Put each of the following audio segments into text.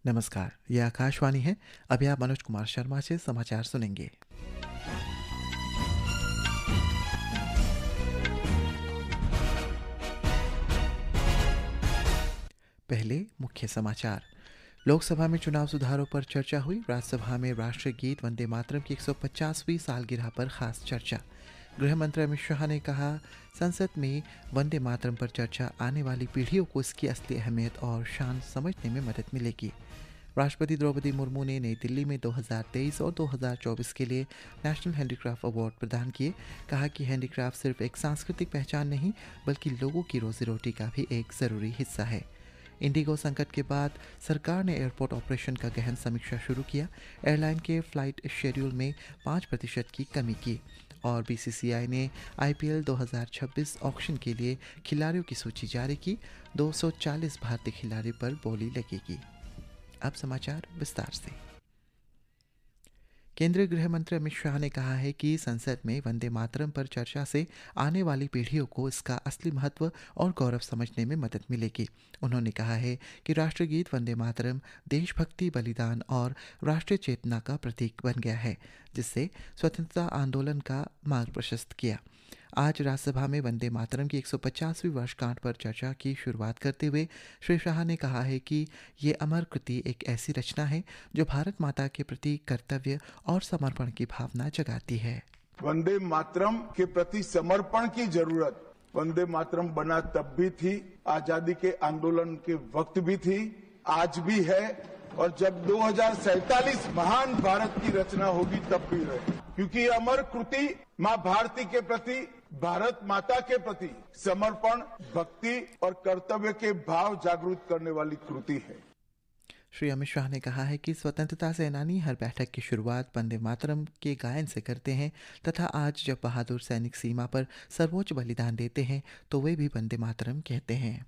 नमस्कार, ये आकाशवाणी है। अभी आप मनोज कुमार शर्मा से समाचार सुनेंगे। पहले मुख्य समाचार। लोकसभा में चुनाव सुधारों पर चर्चा हुई। राज्यसभा में राष्ट्रीय गीत वंदे मातरम की 150वीं सालगिरह पर खास चर्चा। गृह मंत्री अमित शाह ने कहा, संसद में वंदे मातरम पर चर्चा आने वाली पीढ़ियों को इसकी असली अहमियत और शान समझने में मदद मिलेगी। राष्ट्रपति द्रौपदी मुर्मू ने नई दिल्ली में 2023 और 2024 के लिए नेशनल हैंडीक्राफ्ट अवार्ड प्रदान किए। कहा कि हैंडीक्राफ्ट सिर्फ एक सांस्कृतिक पहचान नहीं, बल्कि लोगों की रोजी रोटी का भी एक ज़रूरी हिस्सा है। इंडिगो संकट के बाद सरकार ने एयरपोर्ट ऑपरेशन का गहन समीक्षा शुरू किया। एयरलाइन के फ्लाइट शेड्यूल में 5% की कमी की। और बीसीसीआई ने आईपीएल 2026 ऑक्शन के लिए खिलाड़ियों की सूची जारी की। 240 भारतीय खिलाड़ियों पर बोली लगेगी। अब समाचार विस्तार से। केंद्रीय गृह मंत्री अमित शाह ने कहा है कि संसद में वंदे मातरम पर चर्चा से आने वाली पीढ़ियों को इसका असली महत्व और गौरव समझने में मदद मिलेगी। उन्होंने कहा है कि राष्ट्रीय गीत वंदे मातरम देशभक्ति, बलिदान और राष्ट्रीय चेतना का प्रतीक बन गया है, जिससे स्वतंत्रता आंदोलन का मार्ग प्रशस्त किया। आज राज्यसभा में वंदे मातरम की 150वीं वर्षगांठ पर चर्चा की शुरुआत करते हुए श्री शाह ने कहा है कि ये अमर कृति एक ऐसी रचना है जो भारत माता के प्रति कर्तव्य और समर्पण की भावना जगाती है। वंदे मातरम के प्रति समर्पण की जरूरत वंदे मातरम बना तब भी थी, आजादी के आंदोलन के वक्त भी थी, आज भी है और जब 2047 महान भारत की रचना होगी तब भी रहे, क्योंकि अमर कृति मां भारती के प्रति, भारत माता के प्रति समर्पण, भक्ति और कर्तव्य के भाव जागृत करने वाली कृति है। श्री अमित शाह ने कहा है कि स्वतंत्रता सेनानी हर बैठक की शुरुआत वंदे मातरम के गायन से करते हैं तथा आज जब बहादुर सैनिक सीमा पर सर्वोच्च बलिदान देते हैं तो वे भी वंदे मातरम कहते हैं।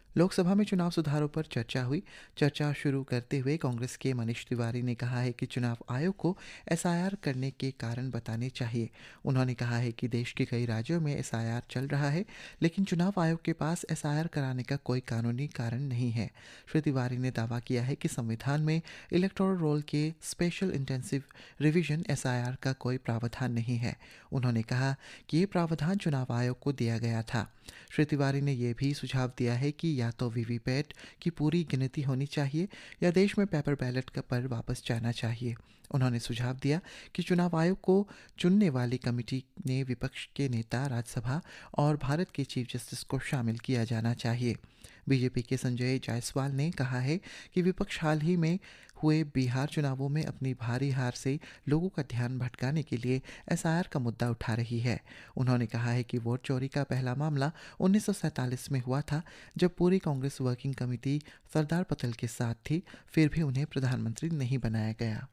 लोकसभा में चुनाव सुधारों पर चर्चा हुई। चर्चा शुरू करते हुए कांग्रेस के मनीष तिवारी ने कहा है कि चुनाव आयोग को एसआईआर करने के कारण बताने चाहिए। उन्होंने कहा है कि देश के कई राज्यों में एसआईआर चल रहा है, लेकिन चुनाव आयोग के पास एसआईआर कराने का कोई कानूनी कारण नहीं है। श्री तिवारी ने दावा किया है कि संविधान में इलेक्टोरल रोल के स्पेशल इंटेंसिव रिवीजन एसआईआर का कोई प्रावधान नहीं है। उन्होंने कहा कि ये प्रावधान चुनाव आयोग को दिया गया था। श्री तिवारी ने यह भी सुझाव दिया है कि या तो वीवीपैट की पूरी गिनती होनी चाहिए या देश में पेपर बैलेट पर वापस जाना चाहिए। उन्होंने सुझाव दिया कि चुनाव आयोग को चुनने वाली कमेटी ने विपक्ष के नेता, राज्यसभा और भारत के चीफ जस्टिस को शामिल किया जाना चाहिए। बीजेपी के संजय जायसवाल ने कहा है कि विपक्ष हाल ही में हुए बिहार चुनावों में अपनी भारी हार से लोगों का ध्यान भटकाने के लिए एसआईआर का मुद्दा उठा रही है। उन्होंने कहा है कि वोट चोरी का पहला मामला 1947 में हुआ था, जब पूरी कांग्रेस वर्किंग कमेटी सरदार पटेल के साथ थी, फिर भी उन्हें प्रधानमंत्री नहीं बनाया गया।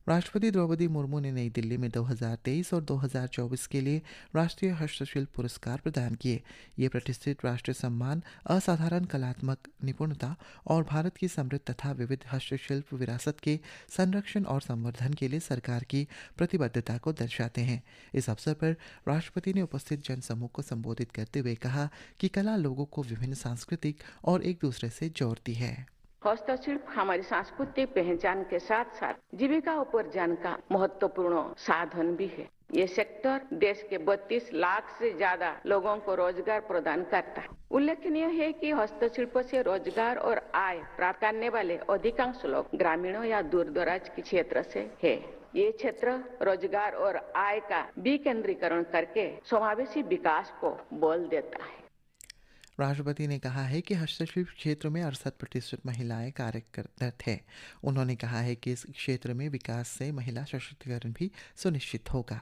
राष्ट्रपति द्रौपदी मुर्मू ने नई दिल्ली में 2023 और 2024 के लिए राष्ट्रीय हस्तशिल्प पुरस्कार प्रदान किए। ये प्रतिष्ठित राष्ट्रीय सम्मान असाधारण कलात्मक निपुणता और भारत की समृद्ध तथा विविध हस्तशिल्प विरासत के संरक्षण और संवर्धन के लिए सरकार की प्रतिबद्धता को दर्शाते हैं। इस अवसर पर राष्ट्रपति ने उपस्थित जनसमूह को संबोधित करते हुए कहा कि कला लोगों को विभिन्न सांस्कृतिक और एक दूसरे से जोड़ती है। हस्तशिल्प हमारी सांस्कृतिक पहचान के साथ साथ जीविका उपार्जन का महत्वपूर्ण साधन भी है। ये सेक्टर देश के 32 लाख से ज्यादा लोगों को रोजगार प्रदान करता है। उल्लेखनीय है कि हस्तशिल्प से रोजगार और आय प्राप्त करने वाले अधिकांश लोग ग्रामीणों या दूर दराज के क्षेत्र से है। ये क्षेत्र रोजगार और आय का विकेंद्रीकरण करके समावेशी विकास को बल देता है। राष्ट्रपति ने कहा है कि हस्तशिल्प क्षेत्र में 68% महिलाएं कार्यरत हैं। उन्होंने कहा है कि इस क्षेत्र में विकास से महिला सशक्तिकरण भी सुनिश्चित होगा।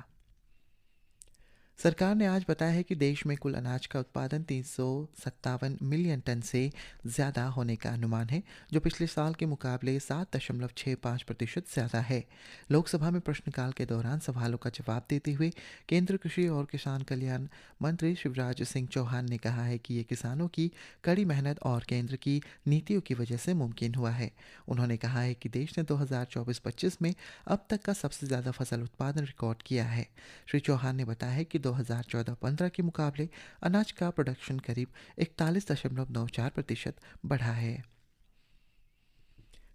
सरकार ने आज बताया है कि देश में कुल अनाज का उत्पादन 357 मिलियन टन से ज़्यादा होने का अनुमान है, जो पिछले साल के मुकाबले 7.65% ज़्यादा है। लोकसभा में प्रश्नकाल के दौरान सवालों का जवाब देते हुए केंद्रीय कृषि और किसान कल्याण मंत्री शिवराज सिंह चौहान ने कहा है कि ये किसानों की कड़ी मेहनत और केंद्र की नीतियों की वजह से मुमकिन हुआ है। उन्होंने कहा है कि देश ने 2024-25 में अब तक का सबसे ज़्यादा फसल उत्पादन रिकॉर्ड किया है। श्री चौहान ने बताया है कि 2014-15 के मुकाबले अनाज का प्रोडक्शन करीब 41.94% बढ़ा है।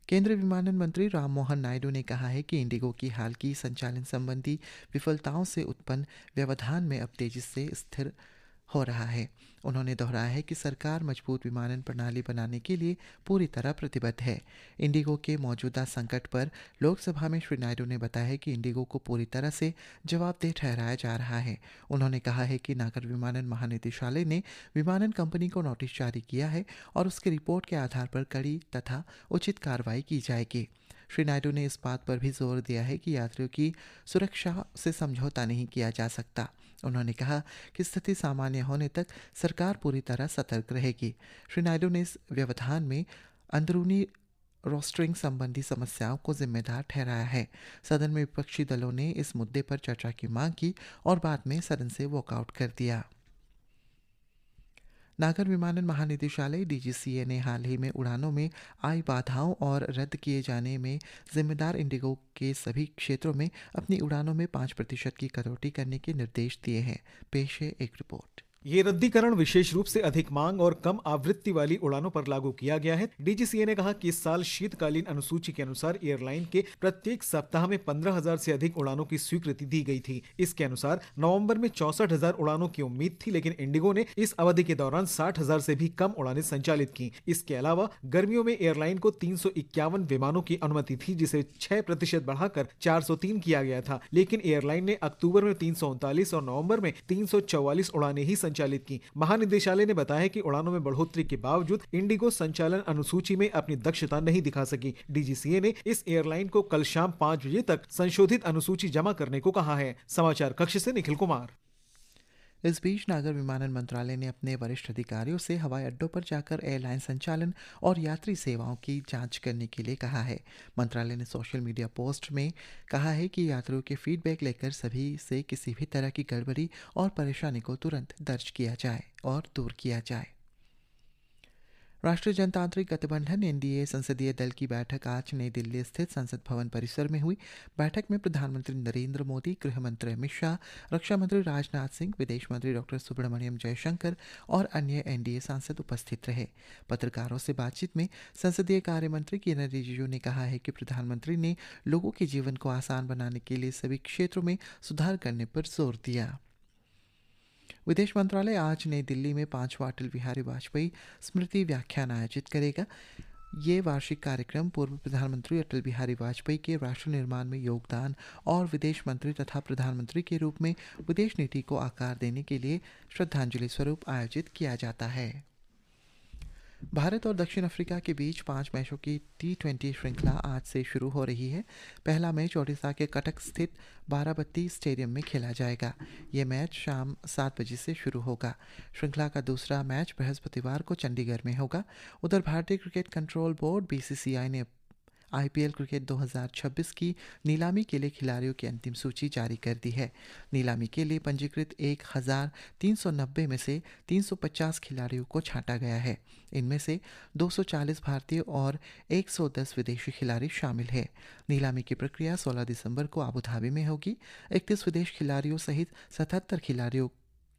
केंद्रीय विमानन मंत्री राममोहन नायडू ने कहा है कि इंडिगो की हाल की संचालन संबंधी विफलताओं से उत्पन्न व्यवधान में अब तेजी से स्थिर हो रहा है। उन्होंने दोहराया है कि सरकार मजबूत विमानन प्रणाली बनाने के लिए पूरी तरह प्रतिबद्ध है। इंडिगो के मौजूदा संकट पर लोकसभा में श्री नायडू ने बताया कि इंडिगो को पूरी तरह से जवाबदेह ठहराया जा रहा है। उन्होंने कहा है कि नागर विमानन महानिदेशालय ने विमानन कंपनी को नोटिस जारी किया है और उसकी रिपोर्ट के आधार पर कड़ी तथा उचित कार्रवाई की जाएगी। श्री नायडू ने इस बात पर भी जोर दिया है कि यात्रियों की सुरक्षा से समझौता नहीं किया जा सकता। उन्होंने कहा कि स्थिति सामान्य होने तक सरकार पूरी तरह सतर्क रहेगी। श्री नायडू ने इस व्यवधान में अंदरूनी रोस्टरिंग संबंधी समस्याओं को जिम्मेदार ठहराया है। सदन में विपक्षी दलों ने इस मुद्दे पर चर्चा की मांग की और बाद में सदन से वॉकआउट कर दिया। नागर विमानन महानिदेशालय डीजीसीए ने हाल ही में उड़ानों में आई बाधाओं और रद्द किए जाने में जिम्मेदार इंडिगो के सभी क्षेत्रों में अपनी उड़ानों में 5% की कटौती करने के निर्देश दिए हैं। पेश है एक रिपोर्ट। ये रद्दीकरण विशेष रूप से अधिक मांग और कम आवृत्ति वाली उड़ानों पर लागू किया गया है। डीजीसीए ने कहा कि इस साल शीतकालीन अनुसूची के अनुसार एयरलाइन के प्रत्येक सप्ताह में 15,000 से अधिक उड़ानों की स्वीकृति दी गई थी। इसके अनुसार नवंबर में 64,000 उड़ानों की उम्मीद थी, लेकिन इंडिगो ने इस अवधि के दौरान 60,000 से भी कम उड़ानें संचालित की। इसके अलावा गर्मियों में एयरलाइन को 351 विमानों की अनुमति थी, जिसे 6% बढ़ाकर 403 किया गया था, लेकिन एयरलाइन ने अक्टूबर में 339 और नवंबर में 344 उड़ानें ही संचालित की। महानिदेशालय ने बताया कि उड़ानों में बढ़ोतरी के बावजूद इंडिगो संचालन अनुसूची में अपनी दक्षता नहीं दिखा सकी। डीजीसीए ने इस एयरलाइन को कल शाम 5 बजे तक संशोधित अनुसूची जमा करने को कहा है। समाचार कक्ष से निखिल कुमार। इस बीच नागर विमानन मंत्रालय ने अपने वरिष्ठ अधिकारियों से हवाई अड्डों पर जाकर एयरलाइन संचालन और यात्री सेवाओं की जांच करने के लिए कहा है। मंत्रालय ने सोशल मीडिया पोस्ट में कहा है कि यात्रियों के फीडबैक लेकर सभी से किसी भी तरह की गड़बड़ी और परेशानी को तुरंत दर्ज किया जाए और दूर किया जाए। राष्ट्रीय जनतांत्रिक गठबंधन एनडीए संसदीय दल की बैठक आज नई दिल्ली स्थित संसद भवन परिसर में हुई। बैठक में प्रधानमंत्री नरेंद्र मोदी, गृह मंत्री अमित शाह, रक्षा मंत्री राजनाथ सिंह, विदेश मंत्री डॉक्टर सुब्रमण्यम जयशंकर और अन्य एनडीए सांसद उपस्थित रहे। पत्रकारों से बातचीत में संसदीय कार्य मंत्री किरेन रिजिजू ने कहा है कि प्रधानमंत्री ने लोगों के जीवन को आसान बनाने के लिए सभी क्षेत्रों में सुधार करने पर जोर दिया। विदेश मंत्रालय आज नई दिल्ली में 5वां अटल बिहारी वाजपेयी स्मृति व्याख्यान आयोजित करेगा। ये वार्षिक कार्यक्रम पूर्व प्रधानमंत्री अटल बिहारी वाजपेयी के राष्ट्र निर्माण में योगदान और विदेश मंत्री तथा प्रधानमंत्री के रूप में विदेश नीति को आकार देने के लिए श्रद्धांजलि स्वरूप आयोजित किया जाता है। भारत और दक्षिण अफ्रीका के बीच 5 मैचों की T20 श्रृंखला आज से शुरू हो रही है। पहला मैच ओडिशा के कटक स्थित बाराबत्ती स्टेडियम में खेला जाएगा। ये मैच शाम 7 बजे से शुरू होगा। श्रृंखला का दूसरा मैच बृहस्पतिवार को चंडीगढ़ में होगा। उधर भारतीय क्रिकेट कंट्रोल बोर्ड BCCI ने IPL क्रिकेट 2026 की नीलामी के लिए खिलाड़ियों की अंतिम सूची जारी कर दी है। नीलामी के लिए पंजीकृत 1,390 में से 350 खिलाड़ियों को छांटा गया है। इनमें से 240 भारतीय और 110 विदेशी खिलाड़ी शामिल हैं। नीलामी की प्रक्रिया 16 दिसंबर को अबू धाबी में होगी। 31 विदेश खिलाड़ियों सहित 77 खिलाड़ियों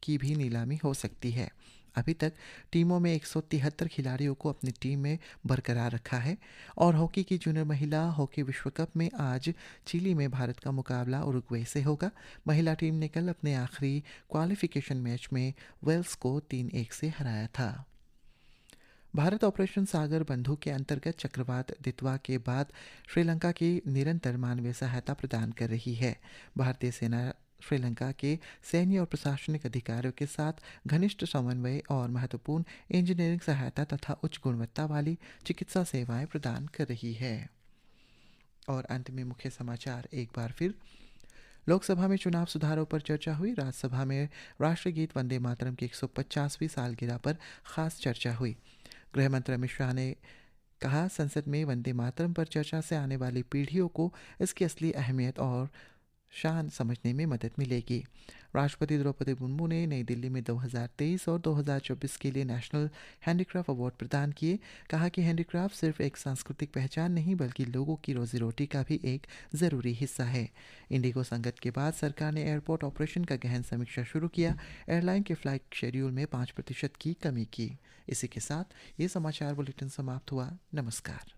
की भी नीलामी हो सकती है। अभी तक टीमों में 173 खिलाड़ियों को अपनी टीम में बरकरार रखा है। और हॉकी की जूनियर महिला हॉकी विश्व कप में आज चिली में भारत का मुकाबला उरुग्वे से होगा। महिला टीम ने कल अपने आखिरी क्वालिफिकेशन मैच में वेल्स को 3-1 से हराया था। भारत ऑपरेशन सागर बंधु के अंतर्गत चक्रवात दितवा के बाद श्रीलंका की निरंतर मानवीय सहायता प्रदान कर रही है। भारतीय सेना श्रीलंका के सैन्य और प्रशासनिक अधिकारियों के साथ घनिष्ठ समन्वय और महत्वपूर्ण इंजीनियरिंग सहायता तथा उच्च गुणवत्ता वाली चिकित्सा सेवाएं प्रदान कर रही है। और अंत में मुख्य समाचार एक बार फिर। लोकसभा में चुनाव सुधारों पर चर्चा हुई। राज्यसभा में राष्ट्रीय गीत वंदे मातरम की 150वीं सालगिरह पर खास चर्चा हुई। गृह मंत्री अमित शाह ने कहा, संसद में वंदे मातरम पर चर्चा से आने वाली पीढ़ियों को इसकी असली अहमियत और शान समझने में मदद मिलेगी। राष्ट्रपति द्रौपदी मुर्मू ने नई दिल्ली में 2023 और 2024 के लिए नेशनल हैंडीक्राफ्ट अवार्ड प्रदान किए। कहा कि हैंडीक्राफ्ट सिर्फ एक सांस्कृतिक पहचान नहीं बल्कि लोगों की रोजी रोटी का भी एक ज़रूरी हिस्सा है। इंडिगो संकट के बाद सरकार ने एयरपोर्ट ऑपरेशन का गहन समीक्षा शुरू किया। एयरलाइन के फ्लाइट शेड्यूल में 5% की कमी की। इसी के साथ ये समाचार बुलेटिन समाप्त हुआ। नमस्कार।